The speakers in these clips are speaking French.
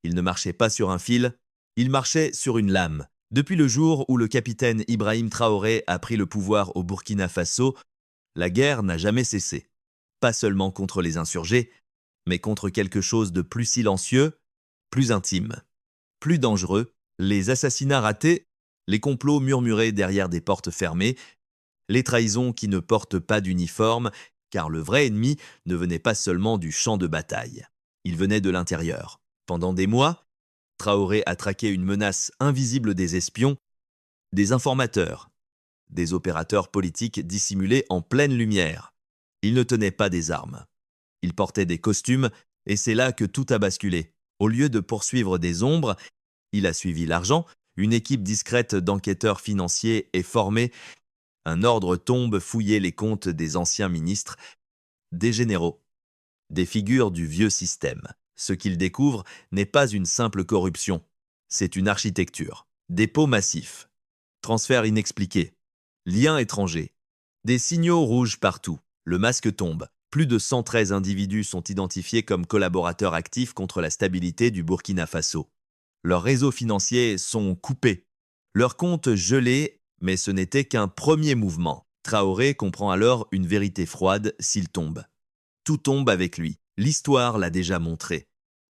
Il ne marchait pas sur un fil, il marchait sur une lame. Depuis le jour où le capitaine Ibrahim Traoré a pris le pouvoir au Burkina Faso, la guerre n'a jamais cessé. Pas seulement contre les insurgés, mais contre quelque chose de plus silencieux, plus intime, plus dangereux, les assassinats ratés, les complots murmurés derrière des portes fermées, les trahisons qui ne portent pas d'uniforme, car le vrai ennemi ne venait pas seulement du champ de bataille. Il venait de l'intérieur. Pendant des mois, Traoré a traqué une menace invisible des espions, des informateurs, des opérateurs politiques dissimulés en pleine lumière. Il ne tenait pas des armes. Il portait des costumes, et c'est là que tout a basculé. Au lieu de poursuivre des ombres, il a suivi l'argent, une équipe discrète d'enquêteurs financiers est formée, un ordre tombe fouiller les comptes des anciens ministres, des généraux, des figures du vieux système. Ce qu'il découvre n'est pas une simple corruption, c'est une architecture. Dépôts massifs, transferts inexpliqués, liens étrangers, des signaux rouges partout. Le masque tombe. Plus de 113 individus sont identifiés comme collaborateurs actifs contre la stabilité du Burkina Faso. Leurs réseaux financiers sont coupés, leurs comptes gelés, mais ce n'était qu'un premier mouvement. Traoré comprend alors une vérité froide s'il tombe. Tout tombe avec lui. L'histoire l'a déjà montré.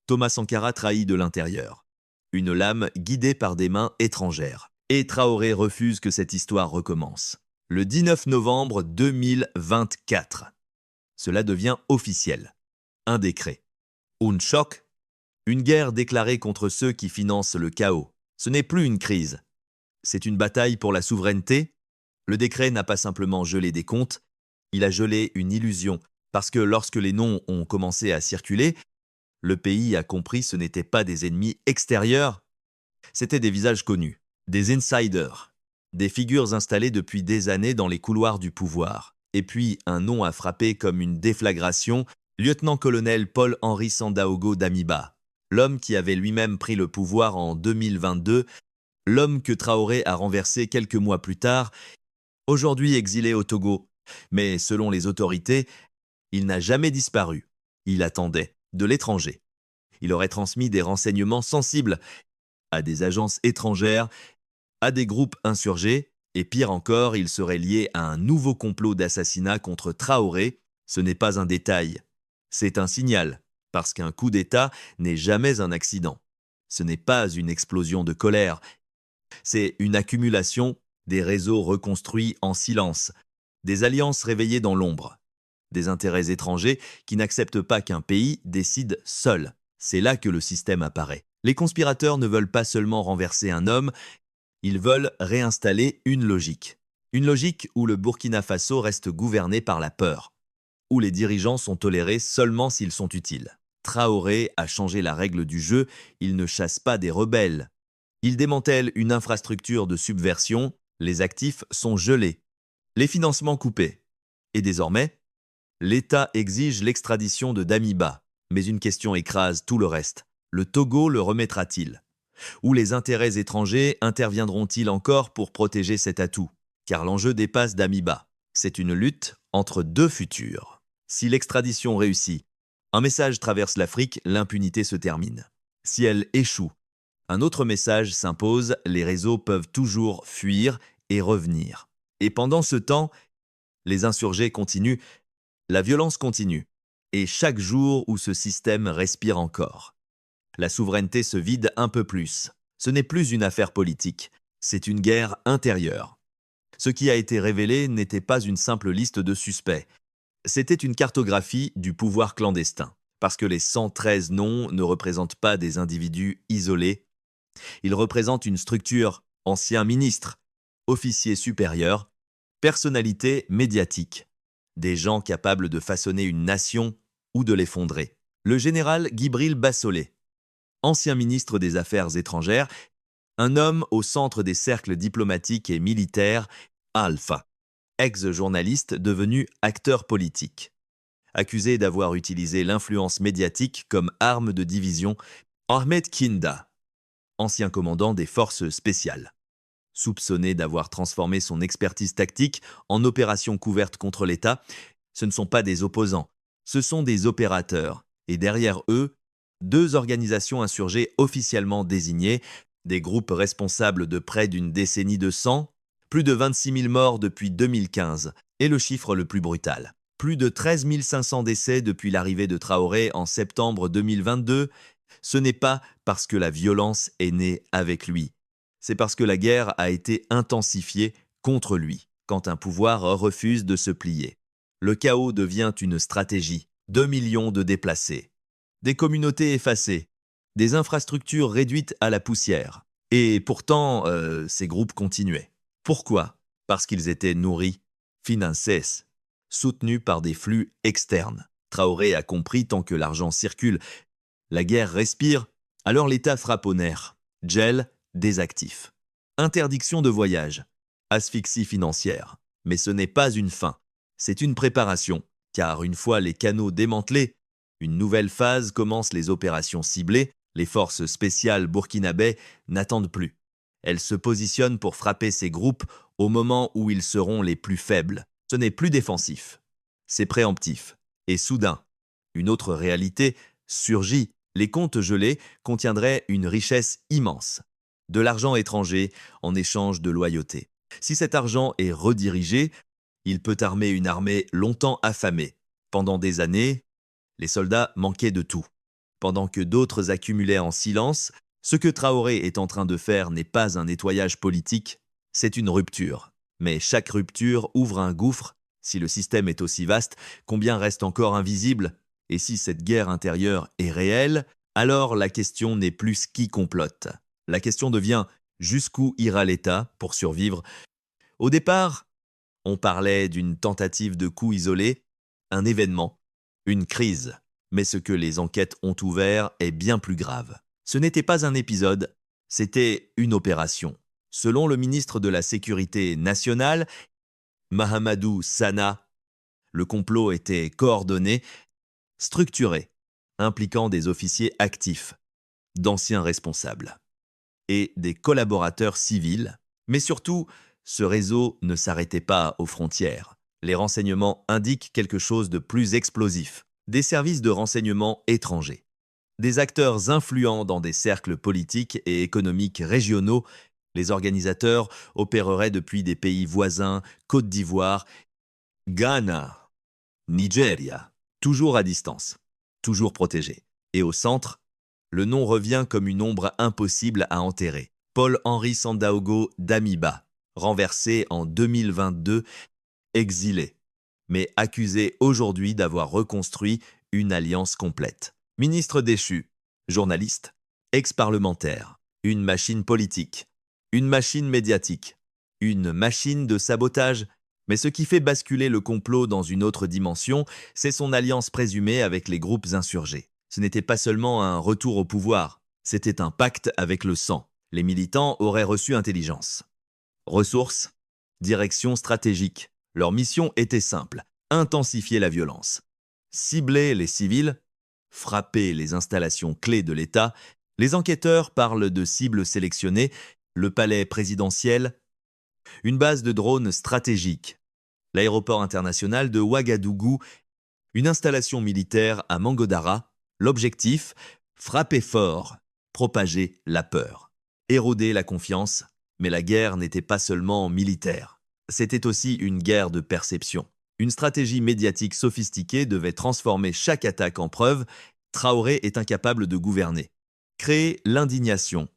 Thomas Sankara trahit de l'intérieur. Une lame guidée par des mains étrangères. Et Traoré refuse que cette histoire recommence. Le 19 novembre 2024. Cela devient officiel. Un décret. Un choc. Une guerre déclarée contre ceux qui financent le chaos. Ce n'est plus une crise. C'est une bataille pour la souveraineté. Le décret n'a pas simplement gelé des comptes, il a gelé une illusion. Parce que lorsque les noms ont commencé à circuler, le pays a compris ce n'étaient pas des ennemis extérieurs, c'étaient des visages connus, des insiders, des figures installées depuis des années dans les couloirs du pouvoir. Et puis un nom a frappé comme une déflagration, lieutenant-colonel Paul-Henri Sandaogo Damiba, l'homme qui avait lui-même pris le pouvoir en 2022, l'homme que Traoré a renversé quelques mois plus tard, aujourd'hui exilé au Togo. Mais selon les autorités, il n'a jamais disparu. Il attendait, de l'étranger. Il aurait transmis des renseignements sensibles à des agences étrangères, à des groupes insurgés, et pire encore, il serait lié à un nouveau complot d'assassinat contre Traoré. Ce n'est pas un détail, c'est un signal, parce qu'un coup d'État n'est jamais un accident. Ce n'est pas une explosion de colère, c'est une accumulation des réseaux reconstruits en silence, des alliances réveillées dans l'ombre, des intérêts étrangers qui n'acceptent pas qu'un pays décide seul. C'est là que le système apparaît. Les conspirateurs ne veulent pas seulement renverser un homme, ils veulent réinstaller une logique. Une logique où le Burkina Faso reste gouverné par la peur, où les dirigeants sont tolérés seulement s'ils sont utiles. Traoré a changé la règle du jeu, il ne chasse pas des rebelles. Il démantèle une infrastructure de subversion, les actifs sont gelés, les financements coupés. Et désormais, l'État exige l'extradition de Damiba, mais une question écrase tout le reste. Le Togo le remettra-t-il? Ou les intérêts étrangers interviendront-ils encore pour protéger cet atout? Car l'enjeu dépasse Damiba. C'est une lutte entre deux futurs. Si l'extradition réussit, un message traverse l'Afrique, l'impunité se termine. Si elle échoue, un autre message s'impose, les réseaux peuvent toujours fuir et revenir. Et pendant ce temps, les insurgés continuent, la violence continue, et chaque jour où ce système respire encore, la souveraineté se vide un peu plus. Ce n'est plus une affaire politique, c'est une guerre intérieure. Ce qui a été révélé n'était pas une simple liste de suspects, c'était une cartographie du pouvoir clandestin, parce que les 113 noms ne représentent pas des individus isolés, ils représentent une structure, anciens ministres, officiers supérieurs, personnalités médiatiques, des gens capables de façonner une nation ou de l'effondrer. Le général Guibril Bassolé, ancien ministre des Affaires étrangères, un homme au centre des cercles diplomatiques et militaires, Alpha, ex-journaliste devenu acteur politique. Accusé d'avoir utilisé l'influence médiatique comme arme de division, Ahmed Kinda, ancien commandant des forces spéciales. Soupçonné d'avoir transformé son expertise tactique en opération couverte contre l'État, ce ne sont pas des opposants, ce sont des opérateurs, et derrière eux, 2 organisations insurgées officiellement désignées, des groupes responsables de près d'une décennie de sang, plus de 26 000 morts depuis 2015, et le chiffre le plus brutal. Plus de 13 500 décès depuis l'arrivée de Traoré en septembre 2022. Ce n'est pas parce que la violence est née avec lui. C'est parce que la guerre a été intensifiée contre lui, quand un pouvoir refuse de se plier. Le chaos devient une stratégie. 2 millions de déplacés. Des communautés effacées. Des infrastructures réduites à la poussière. Et pourtant, ces groupes continuaient. Pourquoi? Parce qu'ils étaient nourris, financés, soutenus par des flux externes. Traoré a compris, tant que l'argent circule, la guerre respire, alors l'État frappe au nerf. Gel, désactif. Interdiction de voyage. Asphyxie financière. Mais ce n'est pas une fin, c'est une préparation. Car une fois les canaux démantelés, une nouvelle phase commence. Les opérations ciblées. Les forces spéciales burkinabais n'attendent plus. Elles se positionnent pour frapper ces groupes au moment où ils seront les plus faibles. Ce n'est plus défensif, c'est préemptif. Et soudain, une autre réalité surgit. Les comptes gelés contiendraient une richesse immense. De l'argent étranger en échange de loyauté. Si cet argent est redirigé, il peut armer une armée longtemps affamée. Pendant des années, les soldats manquaient de tout. Pendant que d'autres accumulaient en silence, ce que Traoré est en train de faire n'est pas un nettoyage politique, c'est une rupture. Mais chaque rupture ouvre un gouffre. Si le système est aussi vaste, combien reste encore invisible? Et si cette guerre intérieure est réelle, alors la question n'est plus qui complote. La question devient jusqu'où ira l'État pour survivre. Au départ, on parlait d'une tentative de coup isolé, un événement, une crise. Mais ce que les enquêtes ont ouvert est bien plus grave. Ce n'était pas un épisode, c'était une opération. Selon le ministre de la Sécurité nationale, Mahamadou Sana, le complot était coordonné, structuré, impliquant des officiers actifs, d'anciens responsables et des collaborateurs civils. Mais surtout, ce réseau ne s'arrêtait pas aux frontières. Les renseignements indiquent quelque chose de plus explosif. Des services de renseignement étrangers. Des acteurs influents dans des cercles politiques et économiques régionaux. Les organisateurs opéreraient depuis des pays voisins, Côte d'Ivoire, Ghana, Nigeria, toujours à distance, toujours protégés. Et au centre, le nom revient comme une ombre impossible à enterrer. Paul-Henri Sandaogo Damiba, renversé en 2022, exilé, mais accusé aujourd'hui d'avoir reconstruit une alliance complète. Ministre déchu, journaliste, ex-parlementaire, une machine politique, une machine médiatique, une machine de sabotage. Mais ce qui fait basculer le complot dans une autre dimension, c'est son alliance présumée avec les groupes insurgés. Ce n'était pas seulement un retour au pouvoir, c'était un pacte avec le sang. Les militants auraient reçu intelligence. Ressources, direction stratégique. Leur mission était simple, intensifier la violence. Cibler les civils, frapper les installations clés de l'État. Les enquêteurs parlent de cibles sélectionnées, le palais présidentiel, une base de drones stratégique, l'aéroport international de Ouagadougou, une installation militaire à Mangodara. L'objectif, frapper fort, propager la peur, éroder la confiance. Mais la guerre n'était pas seulement militaire, c'était aussi une guerre de perception. Une stratégie médiatique sophistiquée devait transformer chaque attaque en preuve. Traoré est incapable de gouverner. Créer l'indignation,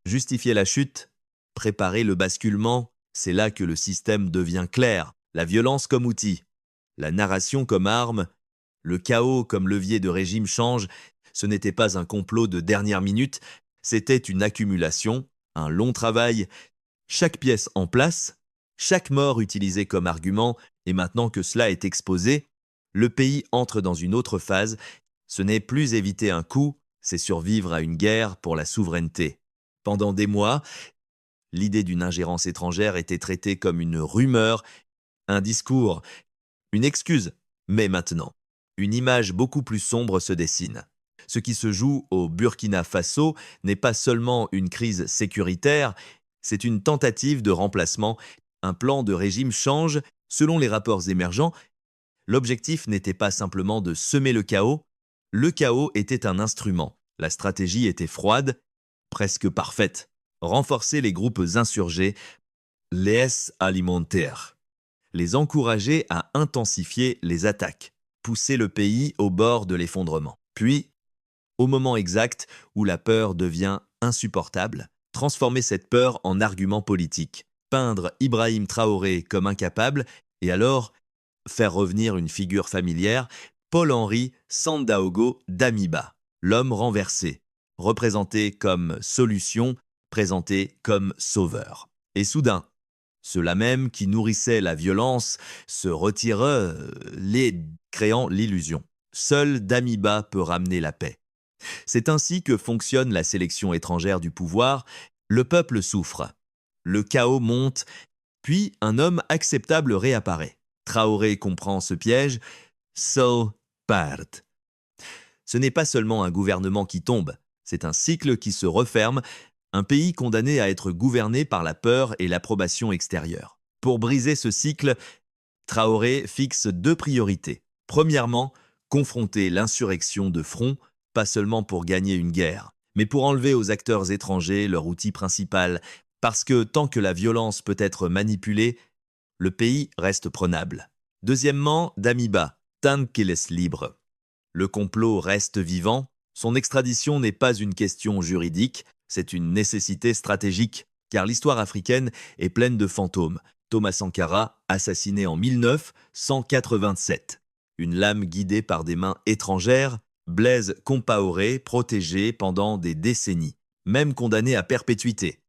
justifier la chute, préparer le basculement, c'est là que le système devient clair. La violence comme outil, la narration comme arme, le chaos comme levier de régime change. Ce n'était pas un complot de dernière minute, c'était une accumulation, un long travail. Chaque pièce en place, chaque mort utilisée comme argument, et maintenant que cela est exposé, le pays entre dans une autre phase. Ce n'est plus éviter un coup, c'est survivre à une guerre pour la souveraineté. Pendant des mois, l'idée d'une ingérence étrangère était traitée comme une rumeur, un discours, une excuse. Mais maintenant, une image beaucoup plus sombre se dessine. Ce qui se joue au Burkina Faso n'est pas seulement une crise sécuritaire, c'est une tentative de remplacement. Un plan de régime change selon les rapports émergents. L'objectif n'était pas simplement de semer le chaos était un instrument, La stratégie était froide, presque parfaite. Renforcer les groupes insurgés, les alimentaires. Les encourager à intensifier les attaques, pousser le pays au bord de l'effondrement. Puis, au moment exact où la peur devient insupportable, transformer cette peur en argument politique, peindre Ibrahim Traoré comme incapable et alors faire revenir une figure familière, Paul-Henri Sandaogo Damiba, l'homme renversé, représenté comme solution, présenté comme sauveur. Et soudain, ceux-là même qui nourrissaient la violence se retirent, créant l'illusion. Seul Damiba peut ramener la paix. C'est ainsi que fonctionne la sélection étrangère du pouvoir. Le peuple souffre. Le chaos monte, puis un homme acceptable réapparaît. Traoré comprend ce piège. So part. Ce n'est pas seulement un gouvernement qui tombe, c'est un cycle qui se referme, un pays condamné à être gouverné par la peur et l'approbation extérieure. Pour briser ce cycle, Traoré fixe 2 priorités. Premièrement, confronter l'insurrection de front, pas seulement pour gagner une guerre, mais pour enlever aux acteurs étrangers leur outil principal, parce que tant que la violence peut être manipulée, le pays reste prenable. Deuxièmement, Damiba, tant qu'il est libre. Le complot reste vivant, son extradition n'est pas une question juridique, c'est une nécessité stratégique, car l'histoire africaine est pleine de fantômes. Thomas Sankara, assassiné en 1987. Une lame guidée par des mains étrangères, Blaise Compaoré, protégé pendant des décennies, même condamné à perpétuité.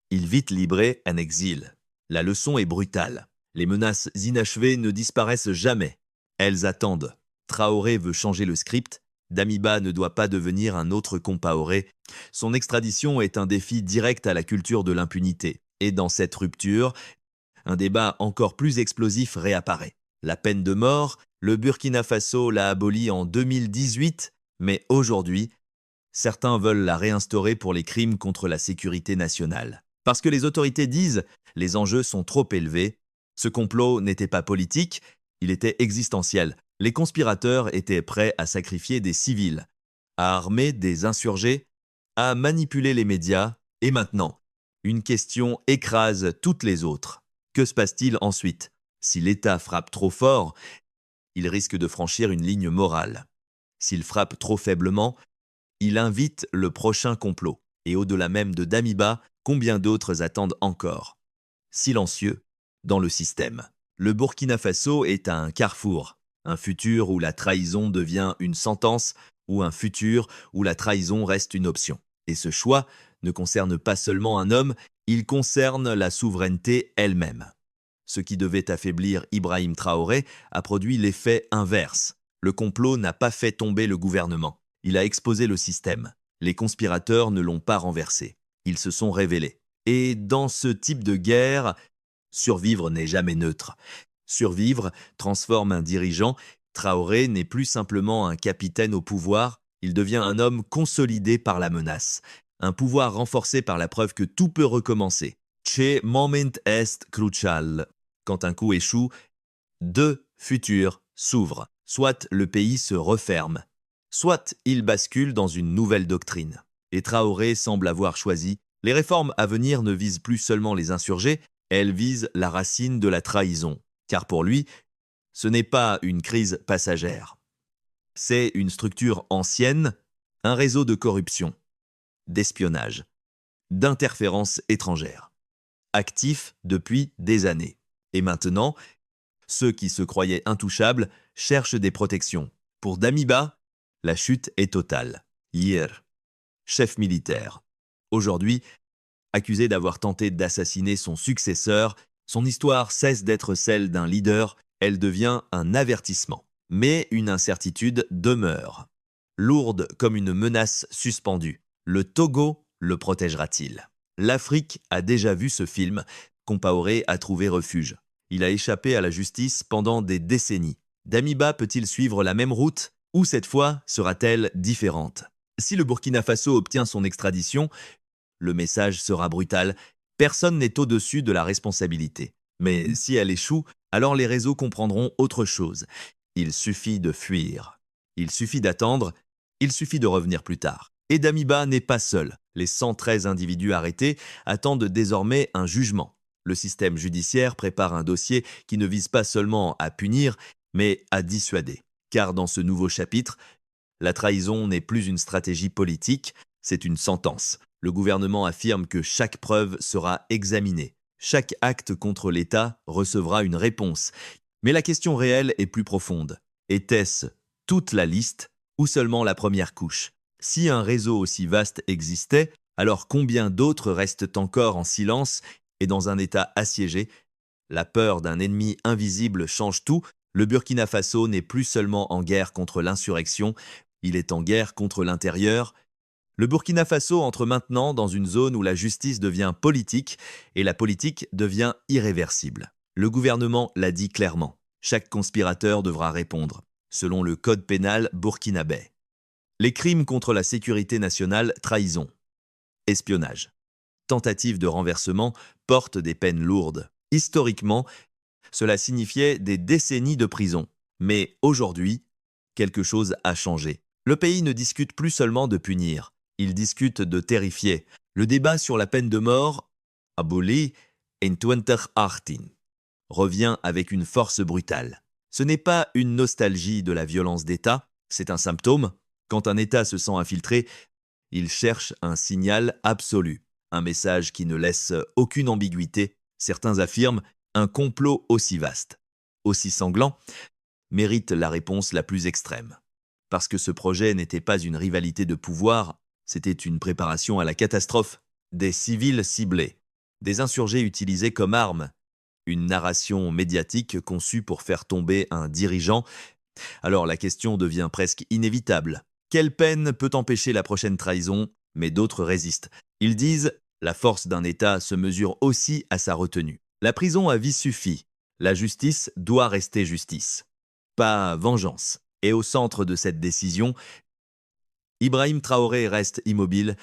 Il vite libré en exil. La leçon est brutale. Les menaces inachevées ne disparaissent jamais. Elles attendent. Traoré veut changer le script. Damiba ne doit pas devenir un autre Compaoré. Son extradition est un défi direct à la culture de l'impunité. Et dans cette rupture, un débat encore plus explosif réapparaît. La peine de mort, le Burkina Faso l'a abolie en 2018, mais aujourd'hui, certains veulent la réinstaurer pour les crimes contre la sécurité nationale. Parce que les autorités disent « les enjeux sont trop élevés », ce complot n'était pas politique, il était existentiel. Les conspirateurs étaient prêts à sacrifier des civils, à armer des insurgés, à manipuler les médias, et maintenant, une question écrase toutes les autres. Que se passe-t-il ensuite? Si l'État frappe trop fort, il risque de franchir une ligne morale. S'il frappe trop faiblement, il invite le prochain complot. Et au-delà même de Damiba, combien d'autres attendent encore? Silencieux, dans le système. Le Burkina Faso est un carrefour, un futur où la trahison devient une sentence, ou un futur où la trahison reste une option. Et ce choix ne concerne pas seulement un homme, il concerne la souveraineté elle-même. Ce qui devait affaiblir Ibrahim Traoré a produit l'effet inverse. Le complot n'a pas fait tomber le gouvernement. Il a exposé le système. Les conspirateurs ne l'ont pas renversé. Ils se sont révélés. Et dans ce type de guerre, survivre n'est jamais neutre. Survivre transforme un dirigeant. Traoré n'est plus simplement un capitaine au pouvoir, il devient un homme consolidé par la menace. Un pouvoir renforcé par la preuve que tout peut recommencer. Ce moment est crucial. Quand un coup échoue, 2 futurs s'ouvrent. Soit le pays se referme, soit il bascule dans une nouvelle doctrine. Et Traoré semble avoir choisi. Les réformes à venir ne visent plus seulement les insurgés, elles visent la racine de la trahison. Car pour lui, ce n'est pas une crise passagère. C'est une structure ancienne, un réseau de corruption, d'espionnage, d'interférences étrangères, actif depuis des années. Et maintenant, ceux qui se croyaient intouchables cherchent des protections. Pour Damiba, la chute est totale. Hier, chef militaire. Aujourd'hui, accusé d'avoir tenté d'assassiner son successeur, son histoire cesse d'être celle d'un leader, elle devient un avertissement. Mais une incertitude demeure. Lourde comme une menace suspendue. Le Togo le protégera-t-il? L'Afrique a déjà vu ce film. Compaoré a trouvé refuge. Il a échappé à la justice pendant des décennies. Damiba peut-il suivre la même route ou cette fois sera-t-elle différente? Si le Burkina Faso obtient son extradition, le message sera brutal. Personne n'est au-dessus de la responsabilité. Mais si elle échoue, alors les réseaux comprendront autre chose. Il suffit de fuir. Il suffit d'attendre. Il suffit de revenir plus tard. Et Damiba n'est pas seul. Les 113 individus arrêtés attendent désormais un jugement. Le système judiciaire prépare un dossier qui ne vise pas seulement à punir, mais à dissuader. Car dans ce nouveau chapitre, la trahison n'est plus une stratégie politique, c'est une sentence. Le gouvernement affirme que chaque preuve sera examinée. Chaque acte contre l'État recevra une réponse. Mais la question réelle est plus profonde. Était-ce toute la liste ou seulement la première couche? Si un réseau aussi vaste existait, alors combien d'autres restent encore en silence et dans un État assiégé? La peur d'un ennemi invisible change tout. Le Burkina Faso n'est plus seulement en guerre contre l'insurrection, il est en guerre contre l'intérieur. Le Burkina Faso entre maintenant dans une zone où la justice devient politique et la politique devient irréversible. Le gouvernement l'a dit clairement. Chaque conspirateur devra répondre, selon le code pénal burkinabé. Les crimes contre la sécurité nationale, trahison, espionnage, tentative de renversement portent des peines lourdes. Historiquement, cela signifiait des décennies de prison. Mais aujourd'hui, quelque chose a changé. Le pays ne discute plus seulement de punir, il discute de terrifier. Le débat sur la peine de mort, abolie en 2018, revient avec une force brutale. Ce n'est pas une nostalgie de la violence d'État, c'est un symptôme. Quand un État se sent infiltré, il cherche un signal absolu, un message qui ne laisse aucune ambiguïté. Certains affirment un complot aussi vaste, aussi sanglant, mérite la réponse la plus extrême. Parce que ce projet n'était pas une rivalité de pouvoir, c'était une préparation à la catastrophe. Des civils ciblés, des insurgés utilisés comme armes, une narration médiatique conçue pour faire tomber un dirigeant. Alors la question devient presque inévitable. Quelle peine peut empêcher la prochaine trahison? Mais d'autres résistent. Ils disent « La force d'un État se mesure aussi à sa retenue. La prison à vie suffit. La justice doit rester justice. Pas vengeance. » Et au centre de cette décision, Ibrahim Traoré reste immobile,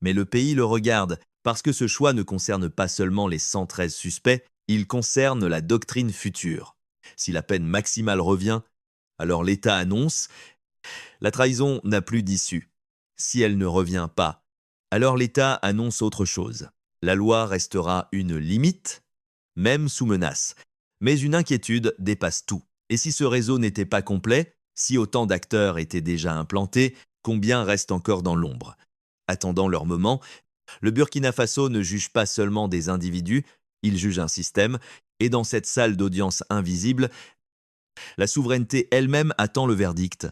mais le pays le regarde parce que ce choix ne concerne pas seulement les 113 suspects, il concerne la doctrine future. Si la peine maximale revient, alors l'État annonce « La trahison n'a plus d'issue ». Si elle ne revient pas, alors l'État annonce autre chose. La loi restera une limite, même sous menace. Mais une inquiétude dépasse tout. Et si ce réseau n'était pas complet, si autant d'acteurs étaient déjà implantés, combien restent encore dans l'ombre? Attendant leur moment, le Burkina Faso ne juge pas seulement des individus, il juge un système, et dans cette salle d'audience invisible, la souveraineté elle-même attend le verdict.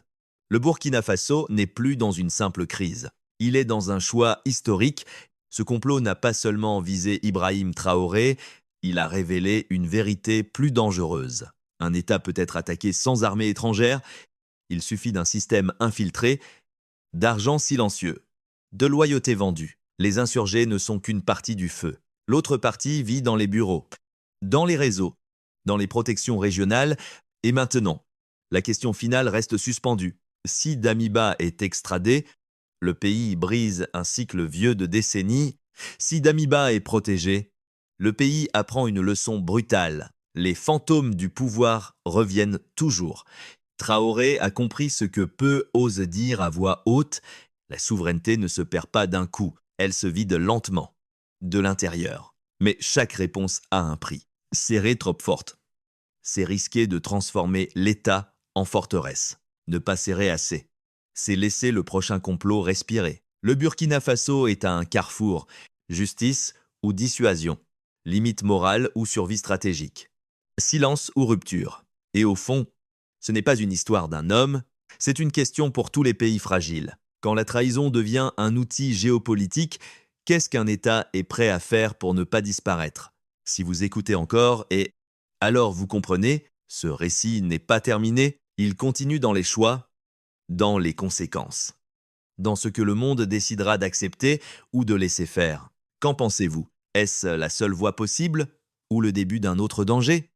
Le Burkina Faso n'est plus dans une simple crise. Il est dans un choix historique. Ce complot n'a pas seulement visé Ibrahim Traoré, il a révélé une vérité plus dangereuse. Un État peut être attaqué sans armée étrangère, il suffit d'un système infiltré, d'argent silencieux, de loyauté vendue. Les insurgés ne sont qu'une partie du feu. L'autre partie vit dans les bureaux, dans les réseaux, dans les protections régionales. Et maintenant, la question finale reste suspendue. Si Damiba est extradé, le pays brise un cycle vieux de décennies. Si Damiba est protégé, le pays apprend une leçon brutale. Les fantômes du pouvoir reviennent toujours. Traoré a compris ce que peu osent dire à voix haute. La souveraineté ne se perd pas d'un coup, elle se vide lentement, de l'intérieur. Mais chaque réponse a un prix. Serrer trop forte. C'est risquer de transformer l'État en forteresse. Ne pas serrer assez. C'est laisser le prochain complot respirer. Le Burkina Faso est à un carrefour. Justice ou dissuasion. Limite morale ou survie stratégique. Silence ou rupture. Et au fond, ce n'est pas une histoire d'un homme, c'est une question pour tous les pays fragiles. Quand la trahison devient un outil géopolitique, qu'est-ce qu'un État est prêt à faire pour ne pas disparaître? Si vous écoutez encore, alors vous comprenez, ce récit n'est pas terminé, il continue dans les choix, dans les conséquences, dans ce que le monde décidera d'accepter ou de laisser faire. Qu'en pensez-vous? Est-ce la seule voie possible ou le début d'un autre danger?